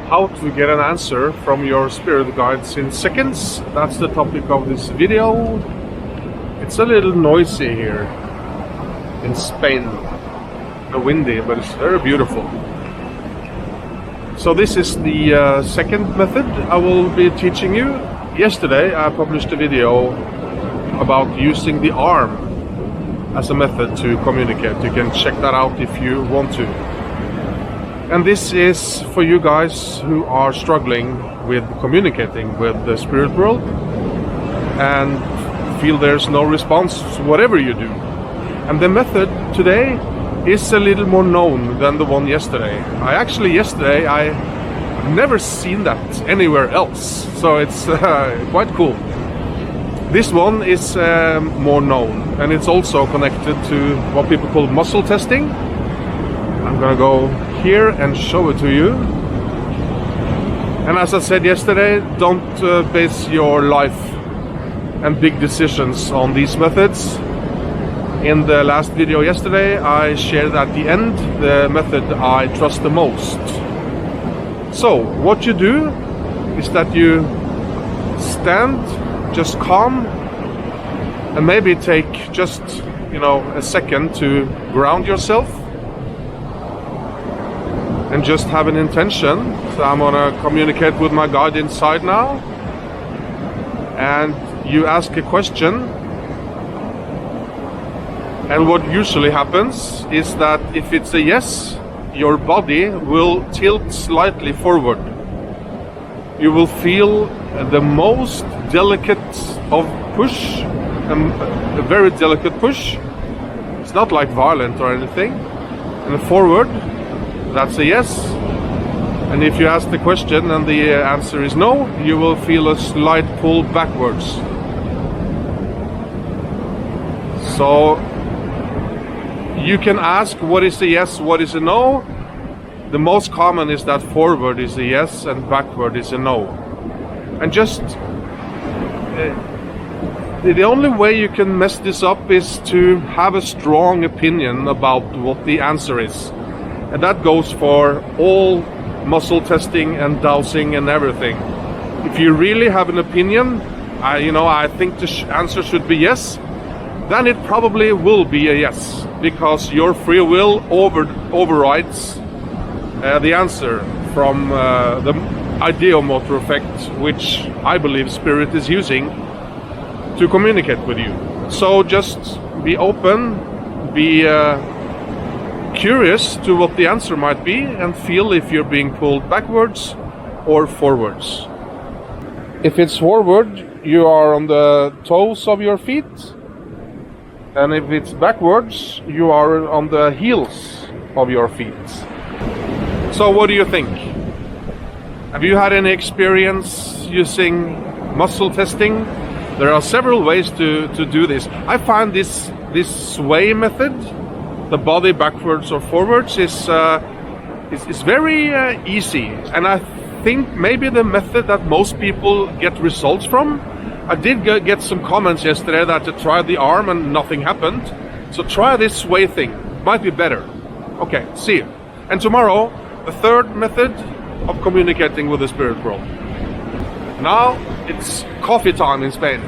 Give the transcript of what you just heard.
how to get an answer from your spirit guides in seconds. That's the topic of this video. It's a little noisy here in Spain, windy, but it's very beautiful. So this is the second method I will be teaching you. Yesterday I published a video about using the arm as a method to communicate. You can check that out if you want to. And this is for you guys who are struggling with communicating with the spirit world and feel there's no response to whatever you do. And the method today is a little more known than the one yesterday. Yesterday I've never seen that anywhere else, so it's quite cool. This one is more known, and it's also connected to what people call muscle testing. I'm gonna go here and show it to you. And as I said yesterday, don't base your life and big decisions on these methods. In the last video yesterday, I shared at the end the method I trust the most. So what you do is that you stand just calm and maybe take just a second to ground yourself and just have an intention. So I'm gonna communicate with my guide inside now, and you ask a question, and what usually happens is that if it's a yes, your body will tilt slightly forward. You will feel the most delicate of push, a very delicate push. It's not like violent or anything. And forward, that's a yes. And if you ask the question and the answer is no, you will feel a slight pull backwards. So you can ask what is a yes, what is a no. The most common is that forward is a yes and backward is a no. And just the only way you can mess this up is to have a strong opinion about what the answer is. And that goes for all muscle testing and dowsing and everything. If you really have an opinion, I think the answer should be yes, then it probably will be a yes, because your free will overrides the answer from the ideomotor effect, which I believe spirit is using to communicate with you. So just be open, be curious to what the answer might be, and feel if you're being pulled backwards or forwards. If it's forward, you are on the toes of your feet, and if it's backwards, you are on the heels of your feet. So what do you think? Have you had any experience using muscle testing? There are several ways to do this. I find this sway method, the body backwards or forwards, is very easy, and I think maybe the method that most people get results from. I did get some comments yesterday that I tried the arm and nothing happened, so try this sway thing, might be better. Okay, see you. And tomorrow, the third method of communicating with the spirit world. Now it's coffee time in Spain.